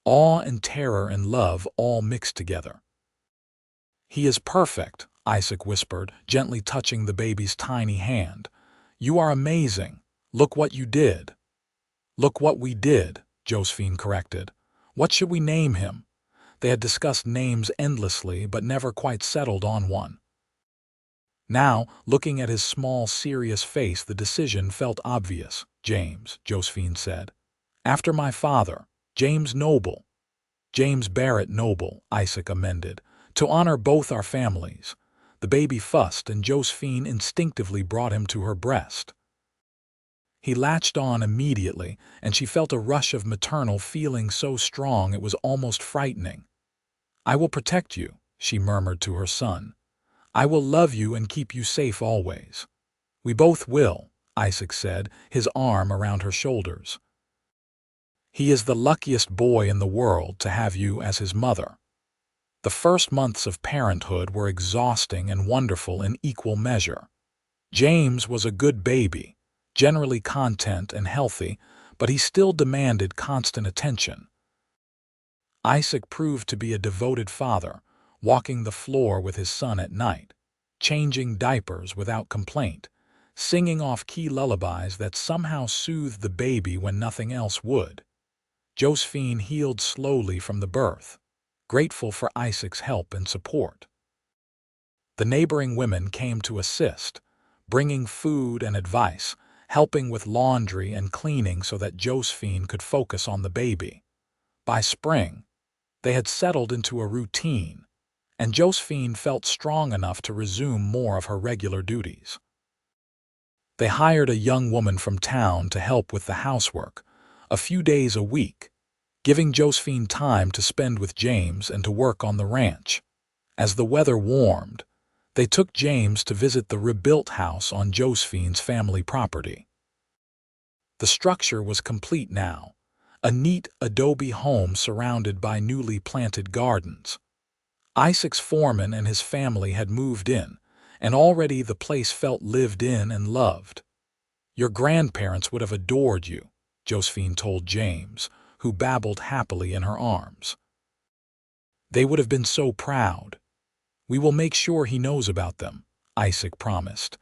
Awe and terror and love all mixed together. "He is perfect," Isaac whispered, gently touching the baby's tiny hand. "You are amazing. Look what you did." "Look what we did," Josephine corrected. "What should we name him?" They had discussed names endlessly but never quite settled on one. Now, looking at his small, serious face, the decision felt obvious. "James," Josephine said. "After my father, James Noble." "James Barrett Noble," Isaac amended, "to honor both our families." The baby fussed, and Josephine instinctively brought him to her breast. He latched on immediately, and she felt a rush of maternal feeling so strong it was almost frightening. "I will protect you," she murmured to her son. "I will love you and keep you safe always." "We both will," Isaac said, his arm around her shoulders. "He is the luckiest boy in the world to have you as his mother." The first months of parenthood were exhausting and wonderful in equal measure. James was a good baby, generally content and healthy, but he still demanded constant attention. Isaac proved to be a devoted father, walking the floor with his son at night, changing diapers without complaint, singing off-key lullabies that somehow soothed the baby when nothing else would. Josephine healed slowly from the birth, grateful for Isaac's help and support. The neighboring women came to assist, bringing food and advice, helping with laundry and cleaning so that Josephine could focus on the baby. By spring, they had settled into a routine, and Josephine felt strong enough to resume more of her regular duties. They hired a young woman from town to help with the housework, a few days a week, giving Josephine time to spend with James and to work on the ranch. As the weather warmed, they took James to visit the rebuilt house on Josephine's family property. The structure was complete now, a neat adobe home surrounded by newly planted gardens. Isaac's foreman and his family had moved in, and already the place felt lived in and loved. "Your grandparents would have adored you," Josephine told James, who babbled happily in her arms. "They would have been so proud. We will make sure he knows about them," Isaac promised,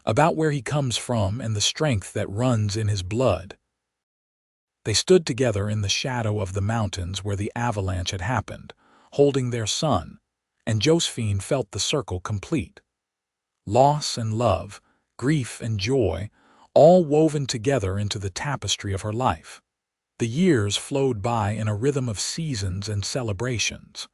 "about where he comes from and the strength that runs in his blood." They stood together in the shadow of the mountains where the avalanche had happened, holding their son, and Josephine felt the circle complete. Loss and love, grief and joy, all woven together into the tapestry of her life. The years flowed by in a rhythm of seasons and celebrations.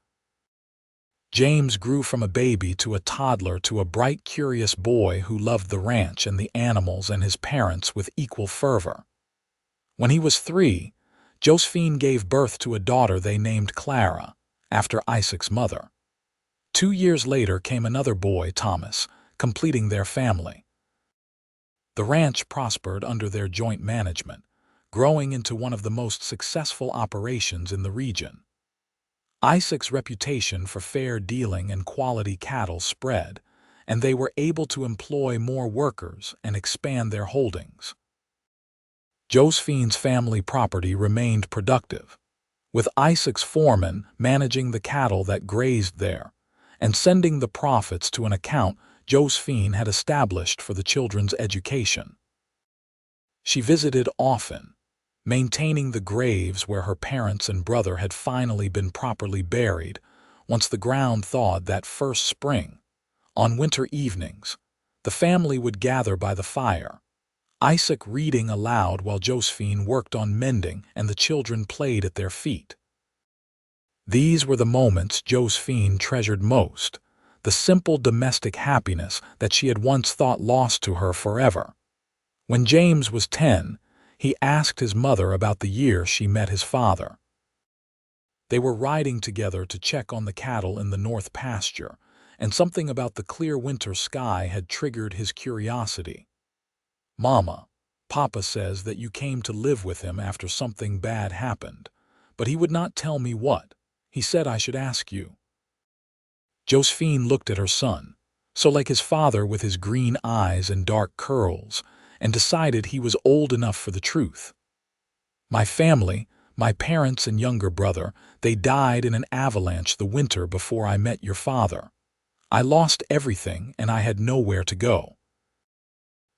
James grew from a baby to a toddler to a bright, curious boy who loved the ranch and the animals and his parents with equal fervor. When he was 3, Josephine gave birth to a daughter they named Clara, after Isaac's mother. 2 years later came another boy, Thomas, completing their family. The ranch prospered under their joint management, growing into one of the most successful operations in the region. Isaac's reputation for fair dealing and quality cattle spread, and they were able to employ more workers and expand their holdings. Josephine's family property remained productive, with Isaac's foreman managing the cattle that grazed there and sending the profits to an account Josephine had established for the children's education. She visited often, maintaining the graves where her parents and brother had finally been properly buried once the ground thawed that first spring. On winter evenings, the family would gather by the fire, Isaac reading aloud while Josephine worked on mending and the children played at their feet. These were the moments Josephine treasured most, the simple domestic happiness that she had once thought lost to her forever. When James was 10, he asked his mother about the year she met his father. They were riding together to check on the cattle in the north pasture, and something about the clear winter sky had triggered his curiosity. "Mama, Papa says that you came to live with him after something bad happened, but he would not tell me what. He said I should ask you." Josephine looked at her son, so like his father with his green eyes and dark curls, and decided he was old enough for the truth. "My family, my parents and younger brother, they died in an avalanche the winter before I met your father. I lost everything and I had nowhere to go.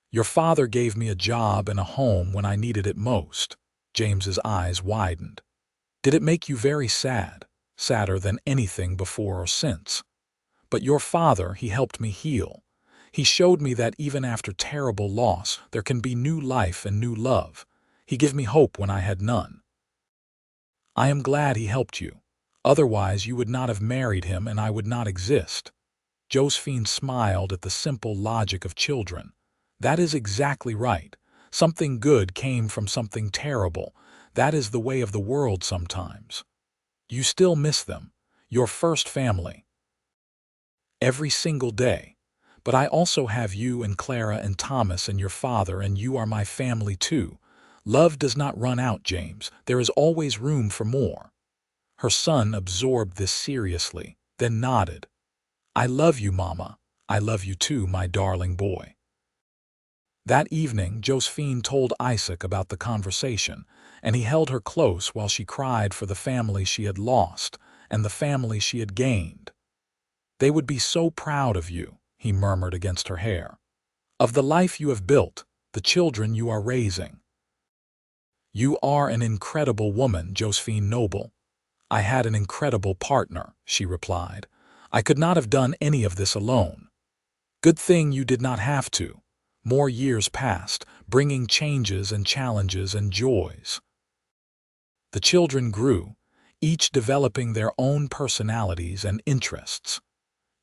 Your father gave me a job and a home when I needed it most." James's eyes widened. "Did it make you very sad, sadder than anything before or since? But your father, he helped me heal. He showed me that even after terrible loss, there can be new life and new love. He gave me hope when I had none. I am glad he helped you. Otherwise, you would not have married him and I would not exist." Josephine smiled at the simple logic of children. "That is exactly right. Something good came from something terrible. That is the way of the world sometimes. You still miss them, your first family." "Every single day. But I also have you and Clara and Thomas and your father, and you are my family too. Love does not run out, James. There is always room for more." Her son absorbed this seriously, then nodded. "I love you, Mama. I love you too, my darling boy." That evening, Josephine told Isaac about the conversation, and he held her close while she cried for the family she had lost and the family she had gained. "They would be so proud of you," he murmured against her hair. of the life you have built, the children you are raising. You are an incredible woman, Josephine Noble. I had an incredible partner, she replied. I could not have done any of this alone. Good thing you did not have to. More years passed, bringing changes and challenges and joys. The children grew, each developing their own personalities and interests.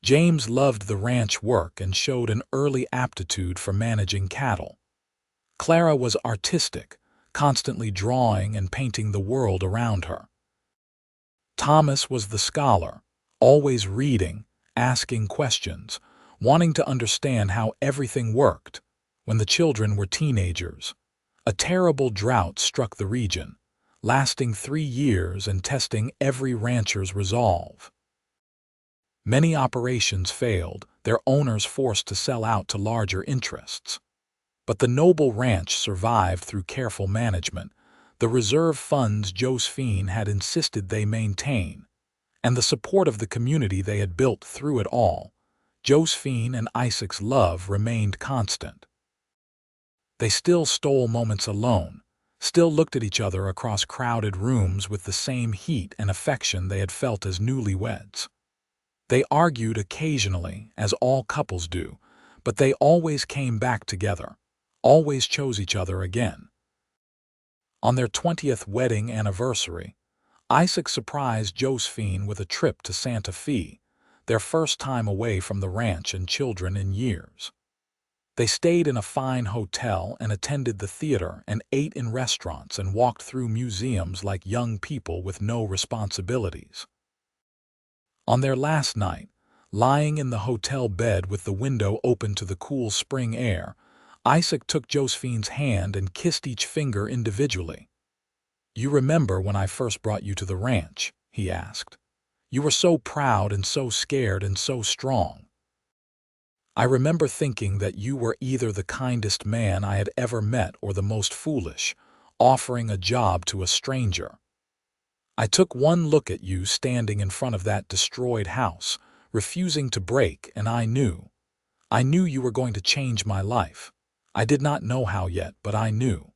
James loved the ranch work and showed an early aptitude for managing cattle. Clara was artistic, constantly drawing and painting the world around her. Thomas was the scholar, always reading, asking questions, wanting to understand how everything worked. When the children were teenagers, a terrible drought struck the region, lasting 3 years and testing every rancher's resolve. Many operations failed, their owners forced to sell out to larger interests. But the Noble Ranch survived through careful management, the reserve funds Josephine had insisted they maintain, and the support of the community they had built through it all. Josephine and Isaac's love remained constant. They still stole moments alone, still looked at each other across crowded rooms with the same heat and affection they had felt as newlyweds. They argued occasionally, as all couples do, but they always came back together, always chose each other again. On their 20th wedding anniversary, Isaac surprised Josephine with a trip to Santa Fe, their first time away from the ranch and children in years. They stayed in a fine hotel and attended the theater and ate in restaurants and walked through museums like young people with no responsibilities. On their last night, lying in the hotel bed with the window open to the cool spring air, Isaac took Josephine's hand and kissed each finger individually. "You remember when I first brought you to the ranch?" he asked. "You were so proud and so scared and so strong. I remember thinking that you were either the kindest man I had ever met or the most foolish, offering a job to a stranger. I took one look at you standing in front of that destroyed house, refusing to break, and I knew you were going to change my life. I did not know how yet, but I knew."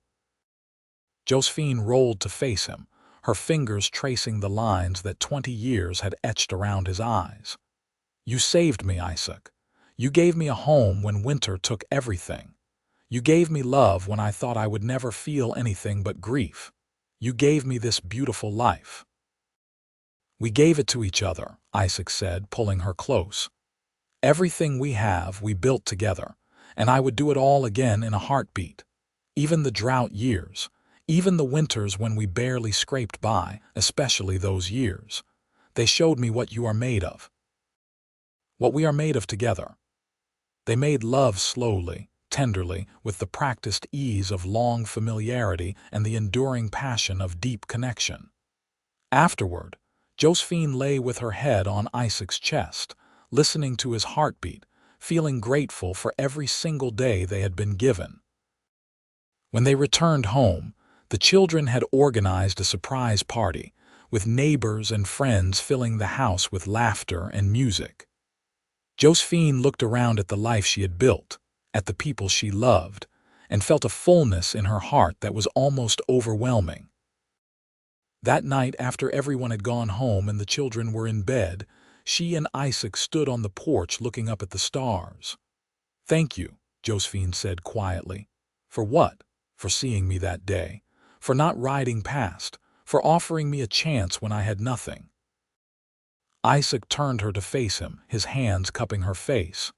Josephine rolled to face him, her fingers tracing the lines that 20 years had etched around his eyes. "You saved me, Isaac. You gave me a home when winter took everything. You gave me love when I thought I would never feel anything but grief. You gave me this beautiful life." "We gave it to each other," Isaac said, pulling her close. "Everything we have, we built together, and I would do it all again in a heartbeat. Even the drought years, even the winters when we barely scraped by, especially those years. They showed me what you are made of. What we are made of together." They made love slowly, tenderly, with the practiced ease of long familiarity and the enduring passion of deep connection. Afterward, Josephine lay with her head on Isaac's chest, listening to his heartbeat, feeling grateful for every single day they had been given. When they returned home, the children had organized a surprise party, with neighbors and friends filling the house with laughter and music. Josephine looked around at the life she had built, at the people she loved, and felt a fullness in her heart that was almost overwhelming. That night, after everyone had gone home and the children were in bed, she and Isaac stood on the porch looking up at the stars. "Thank you," Josephine said quietly. "For what? For seeing me that day, for not riding past, for offering me a chance when I had nothing." Isaac turned her to face him, his hands cupping her face.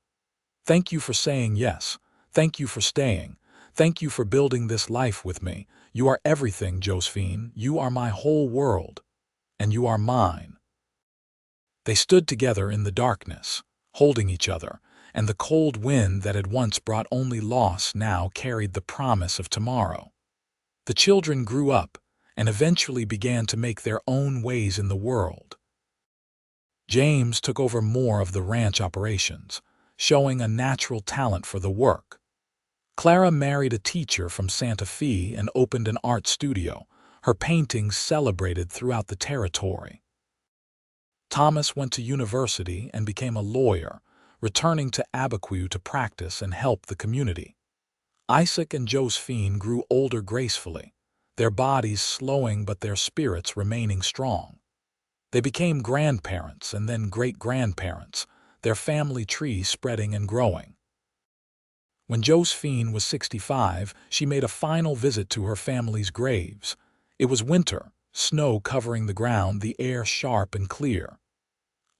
"Thank you for saying yes. Thank you for staying. Thank you for building this life with me. You are everything, Josephine. You are my whole world. And you are mine." They stood together in the darkness, holding each other, and the cold wind that had once brought only loss now carried the promise of tomorrow. The children grew up and eventually began to make their own ways in the world. James took over more of the ranch operations, showing a natural talent for the work. Clara married a teacher from Santa Fe and opened an art studio, her paintings celebrated throughout the territory. Thomas went to university and became a lawyer, returning to Abiquiu to practice and help the community. Isaac and Josephine grew older gracefully, their bodies slowing but their spirits remaining strong. They became grandparents and then great-grandparents, their family tree spreading and growing. When Josephine was 65, she made a final visit to her family's graves. It was winter, snow covering the ground, the air sharp and clear.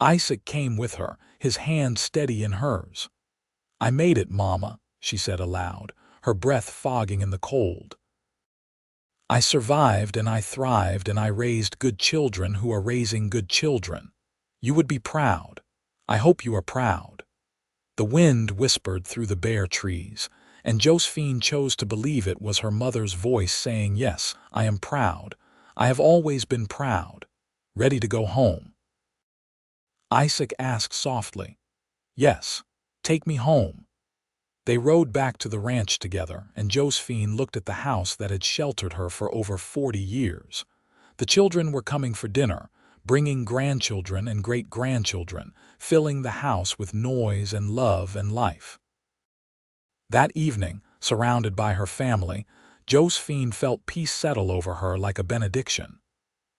Isaac came with her, his hand steady in hers. "I made it, Mama," she said aloud, her breath fogging in the cold. "I survived and I thrived and I raised good children who are raising good children. You would be proud. I hope you are proud." The wind whispered through the bare trees, and Josephine chose to believe it was her mother's voice saying, "Yes, I am proud. I have always been proud. Ready to go home?" Isaac asked softly, "Yes, take me home." They rode back to the ranch together, and Josephine looked at the house that had sheltered her for over 40 years. The children were coming for dinner, bringing grandchildren and great-grandchildren, filling the house with noise and love and life. That evening, surrounded by her family, Josephine felt peace settle over her like a benediction.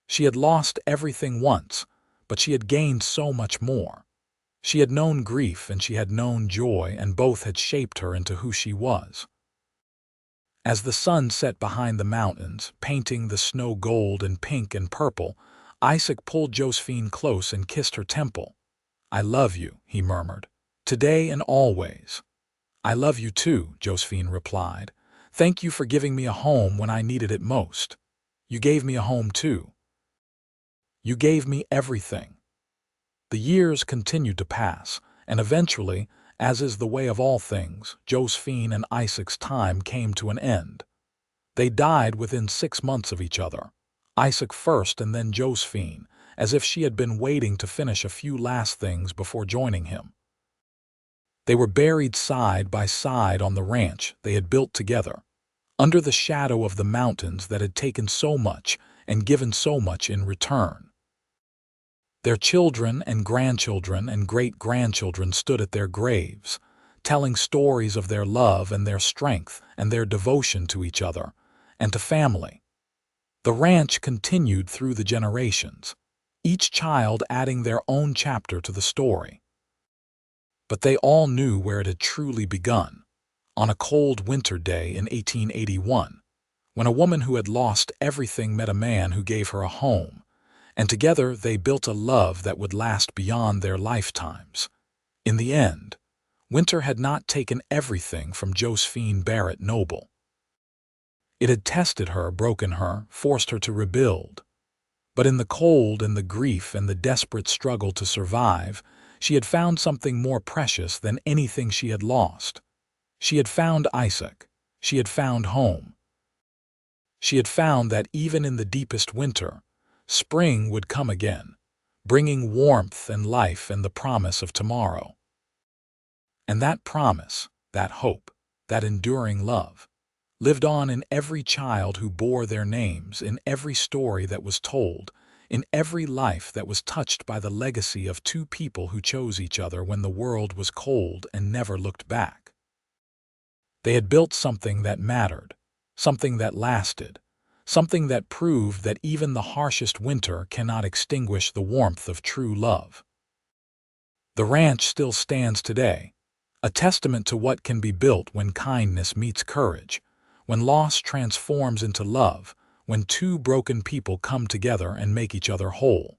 She had lost everything once, but she had gained so much more. She had known grief and she had known joy, and both had shaped her into who she was. As the sun set behind the mountains, painting the snow gold and pink and purple, Isaac pulled Josephine close and kissed her temple. "I love you," he murmured, "today and always." "I love you too," Josephine replied. "Thank you for giving me a home when I needed it most. You gave me a home too. You gave me everything." The years continued to pass, and eventually, as is the way of all things, Josephine and Isaac's time came to an end. They died within 6 months of each other, Isaac first and then Josephine, as if she had been waiting to finish a few last things before joining him. They were buried side by side on the ranch they had built together, under the shadow of the mountains that had taken so much and given so much in return. Their children and grandchildren and great-grandchildren stood at their graves, telling stories of their love and their strength and their devotion to each other and to family. The ranch continued through the generations, each child adding their own chapter to the story. But they all knew where it had truly begun, on a cold winter day in 1881, when a woman who had lost everything met a man who gave her a home, and together they built a love that would last beyond their lifetimes. In the end, winter had not taken everything from Josephine Barrett Noble. It had tested her, broken her, forced her to rebuild. But in the cold and the grief and the desperate struggle to survive, she had found something more precious than anything she had lost. She had found Isaac. She had found home. She had found that even in the deepest winter, spring would come again, bringing warmth and life and the promise of tomorrow. And that promise, that hope, that enduring love, lived on in every child who bore their names, in every story that was told, in every life that was touched by the legacy of two people who chose each other when the world was cold and never looked back. They had built something that mattered, something that lasted, something that proved that even the harshest winter cannot extinguish the warmth of true love. The ranch still stands today, a testament to what can be built when kindness meets courage, when loss transforms into love, when two broken people come together and make each other whole.